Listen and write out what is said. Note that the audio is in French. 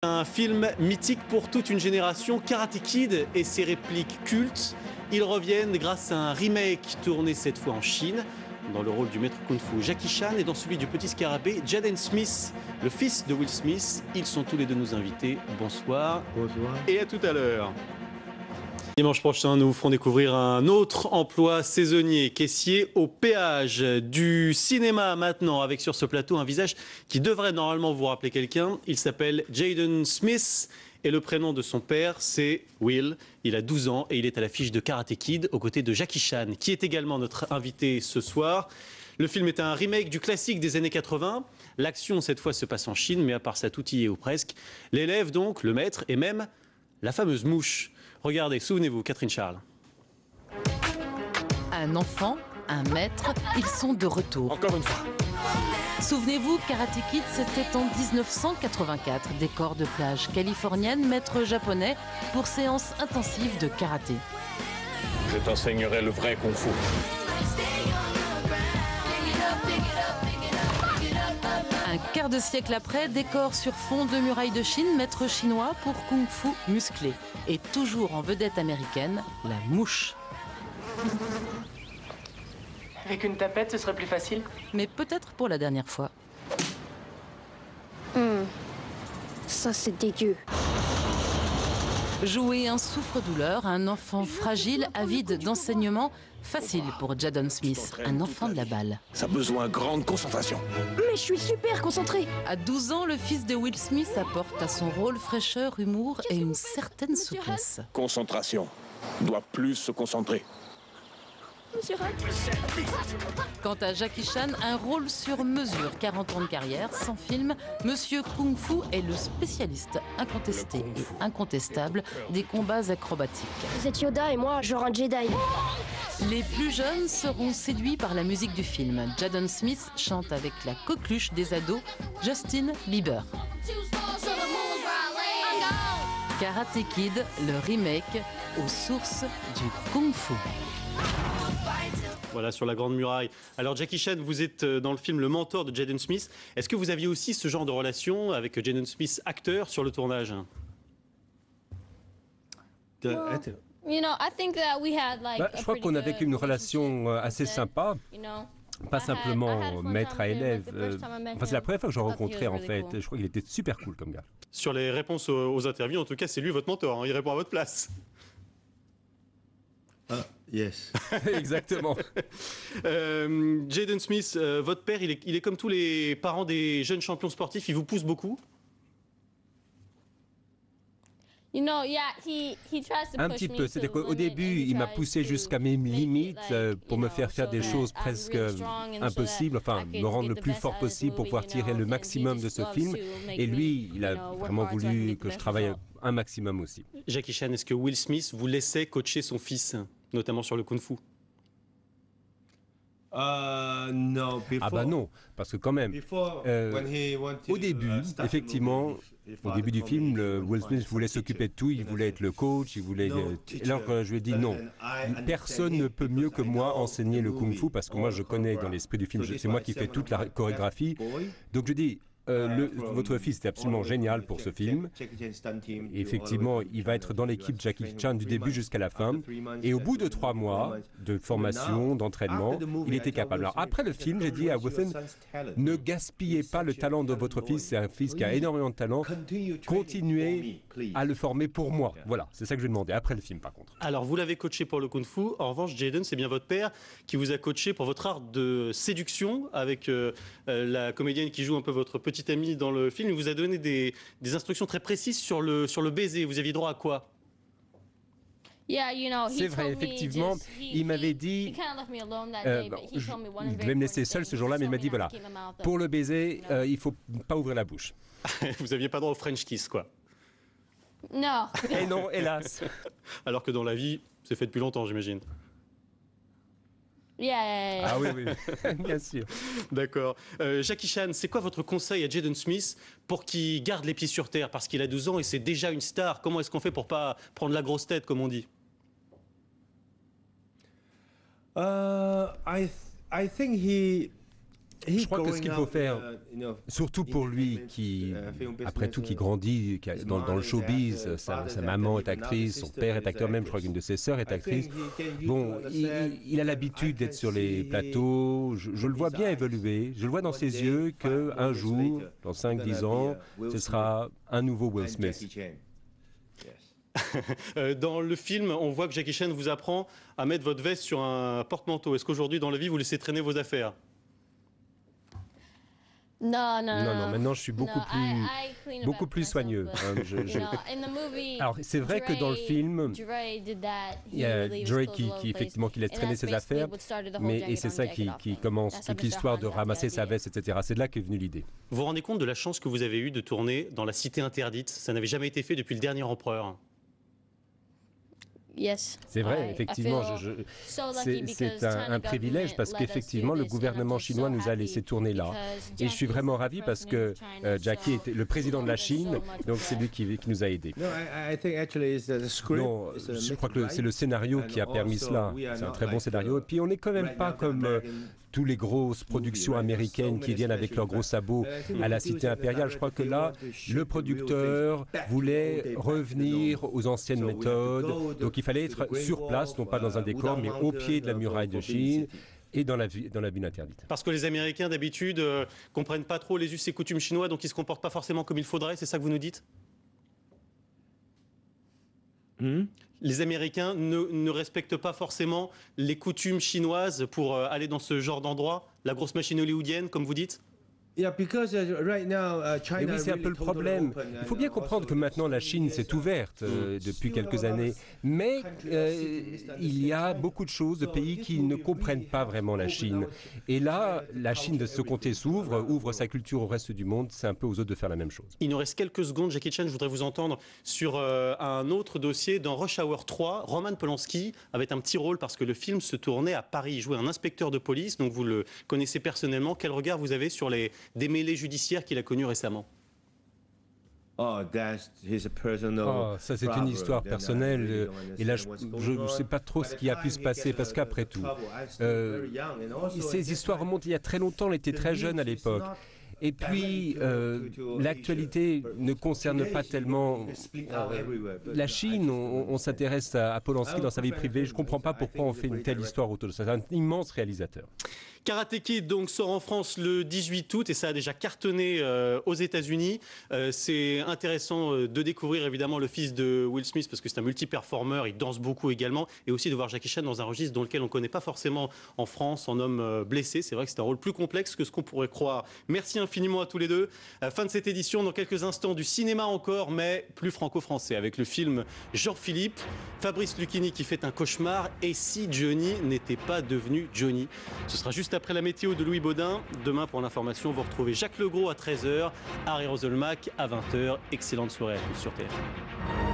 Un film mythique pour toute une génération, Karate Kid et ses répliques cultes. Ils reviennent grâce à un remake tourné cette fois en Chine. Dans le rôle du maître kung-fu Jackie Chan et dans celui du petit scarabée Jaden Smith, le fils de Will Smith. Ils sont tous les deux nos invités. Bonsoir. Bonsoir. Et à tout à l'heure. Dimanche prochain, nous vous ferons découvrir un autre emploi saisonnier, caissier au péage du cinéma maintenant, avec sur ce plateau un visage qui devrait normalement vous rappeler quelqu'un. Il s'appelle Jaden Smith et le prénom de son père, c'est Will. Il a 12 ans et il est à l'affiche de Karate Kid aux côtés de Jackie Chan, qui est également notre invité ce soir. Le film est un remake du classique des années 80. L'action, cette fois, se passe en Chine, mais à part ça, tout y est ou presque. L'élève, donc, le maître et même la fameuse mouche. Regardez, souvenez-vous, Catherine Charles. Un enfant, un maître, ils sont de retour. Encore une fois. Souvenez-vous, Karate Kid, c'était en 1984. Décor de plage californienne, maître japonais pour séance intensive de karaté. Je t'enseignerai le vrai kung-fu. Un quart de siècle après, décor sur fond de murailles de Chine, maître chinois pour kung-fu musclé. Et toujours en vedette américaine, la mouche. Avec une tapette, ce serait plus facile. Mais peut-être pour la dernière fois. Ça, c'est dégueu. Jouer un souffre-douleur, un enfant fragile, avide d'enseignement, facile pour Jaden Smith, un enfant de la balle. Ça a besoin de grande concentration. Mais je suis super concentrée. À 12 ans, le fils de Will Smith apporte à son rôle fraîcheur, humour et une certaine souplesse. Concentration. On doit plus se concentrer. Monsieur Rat. Quant à Jackie Chan, un rôle sur mesure, 40 ans de carrière, sans film, Monsieur Kung Fu est le spécialiste incontesté et incontestable des combats acrobatiques. Vous êtes Yoda et moi, genre un Jedi. Les plus jeunes seront séduits par la musique du film. Jaden Smith chante avec la coqueluche des ados, Justin Bieber. Karate Kid, le remake aux sources du Kung Fu. Voilà, sur la Grande Muraille. Alors, Jackie Chan, vous êtes dans le film le mentor de Jaden Smith. Est-ce que vous aviez aussi ce genre de relation avec Jaden Smith, acteur, sur le tournage? Je crois qu'on avait une relation assez sympa, pas simplement maître à élève. Enfin, c'est la première fois que je l'ai rencontré en fait. Je crois qu'il était super cool comme gars. Sur les réponses aux interviews, en tout cas, c'est lui votre mentor, hein. Il répond à votre place. Yes. Exactement. Jaden Smith, votre père, il est comme tous les parents des jeunes champions sportifs, il vous pousse beaucoup? Un petit peu. C'est-à-dire qu'au début, il m'a poussé jusqu'à mes limites pour me faire des choses presque impossibles, enfin, me rendre le plus fort possible pour pouvoir tirer le maximum de ce film. Et lui, il a vraiment voulu que je travaille un maximum aussi. Jackie Chan, est-ce que Will Smith vous laissait coacher son fils, notamment sur le kung-fu? Non. Ah bah non, parce que quand même, au début, effectivement, au début du film, Will Smith voulait s'occuper de tout, il voulait être le coach, il voulait... Alors je lui ai dit non, personne ne peut mieux que moi enseigner le kung-fu, parce que moi je connais dans l'esprit du film, c'est moi qui fais toute la chorégraphie, donc je dis... votre fils est absolument génial pour ce film. Et effectivement, il va être dans l'équipe Jackie Chan du début jusqu'à la fin. Et au bout de 3 mois de formation, d'entraînement, il était capable. Alors après le film, j'ai dit à Within, ne gaspillez pas le talent de votre fils. C'est un fils qui a énormément de talent. Continuez à le former pour moi. Voilà, c'est ça que je lui ai demandé après le film par contre. Alors vous l'avez coaché pour le kung-fu. En revanche, Jaden, c'est bien votre père qui vous a coaché pour votre art de séduction avec la comédienne qui joue un peu votre petite amie dans le film. Il vous a donné des instructions très précises sur le baiser. Vous aviez droit à quoi? C'est vrai, effectivement, il m'avait dit, il devait me laisser seul ce jour-là, mais il m'a dit, voilà, pour le baiser, il ne faut pas ouvrir la bouche. Vous n'aviez pas droit au French kiss, quoi. Non. Et non, hélas. Alors que dans la vie, c'est fait depuis longtemps, j'imagine. Ah oui, bien sûr. D'accord. Jackie Chan, c'est quoi votre conseil à Jaden Smith pour qu'il garde les pieds sur terre? Parce qu'il a 12 ans et c'est déjà une star. Comment est-ce qu'on fait pour pas prendre la grosse tête, comme on dit? I think he Je crois que ce qu'il faut faire, surtout pour lui qui, après tout, qui grandit dans le showbiz, sa maman est actrice, son père est acteur, même je crois qu'une de ses sœurs est actrice. Bon, il a l'habitude d'être sur les plateaux, je le vois bien évoluer, je le vois dans ses yeux qu'un jour, dans 5-10 ans, ce sera un nouveau Will Smith. Dans le film, on voit que Jackie Chan vous apprend à mettre votre veste sur un porte-manteau. Est-ce qu'aujourd'hui, dans la vie, vous laissez traîner vos affaires? Non, maintenant je suis beaucoup plus soigneux. Alors c'est vrai que dans le film, il y a Dre qui effectivement qui laisse traîner ses affaires, et c'est ça qui commence toute l'histoire de ramasser sa veste, etc. C'est de là qu'est venue l'idée. Vous vous rendez compte de la chance que vous avez eue de tourner dans la Cité Interdite? Ça n'avait jamais été fait depuis le dernier empereur. C'est vrai, effectivement, c'est un privilège parce qu'effectivement le gouvernement chinois nous a laissé tourner là. Et je suis vraiment ravi parce que Jackie était le président de la Chine, donc c'est lui qui nous a aidés. Non, je crois que c'est le scénario qui a permis cela. C'est un très bon scénario. Et puis on n'est quand même pas comme toutes les grosses productions américaines qui viennent avec leurs gros sabots à la Cité impériale. Je crois que là, le producteur voulait revenir aux anciennes méthodes. Donc il fallait être sur place, non pas dans un décor, mais au pied de la muraille de Chine et dans la ville interdite. Parce que les Américains, d'habitude, comprennent pas trop les us et coutumes chinois, donc ils se comportent pas forcément comme il faudrait, c'est ça que vous nous dites? Les Américains ne respectent pas forcément les coutumes chinoises pour aller dans ce genre d'endroit, la grosse machine hollywoodienne, comme vous dites? Et oui, c'est un peu le problème. Il faut bien comprendre que maintenant la Chine s'est ouverte depuis quelques années, mais il y a beaucoup de choses, de pays qui ne comprennent pas vraiment la Chine. Et là, la Chine de ce côté ouvre sa culture au reste du monde, c'est un peu aux autres de faire la même chose. Il nous reste quelques secondes, Jackie Chan, je voudrais vous entendre sur un autre dossier. Dans Rush Hour 3, Roman Polanski avait un petit rôle parce que le film se tournait à Paris. Il jouait un inspecteur de police, donc vous le connaissez personnellement. Quel regard vous avez sur les démêlés judiciaires qu'il a connus récemment? Ça c'est une histoire personnelle et là je ne sais pas trop ce qui a pu se passer parce qu'après tout, ces histoires remontent il y a très longtemps, on était très jeune à l'époque. Et puis, l'actualité ne concerne pas tellement la Chine. On s'intéresse à Polanski dans sa vie privée. Je ne comprends pas pourquoi on fait une telle histoire autour de ça. C'est un immense réalisateur. Karate Kid donc sort en France le 18 août et ça a déjà cartonné aux États-Unis. C'est intéressant de découvrir évidemment le fils de Will Smith parce que c'est un multi-performeur, il danse beaucoup également, et aussi de voir Jackie Chan dans un registre dans lequel on ne connaît pas forcément en France, en homme blessé. C'est vrai que c'est un rôle plus complexe que ce qu'on pourrait croire. Merci infiniment à tous les deux. Fin de cette édition, dans quelques instants, du cinéma encore, mais plus franco-français, avec le film Jean-Philippe, Fabrice Lucchini qui fait un cauchemar, et si Johnny n'était pas devenu Johnny. Ce sera juste après la météo de Louis Baudin. Demain, pour l'information, vous retrouvez Jacques Legros à 13h, Harry Roselmack à 20h. Excellente soirée à tous sur TF1.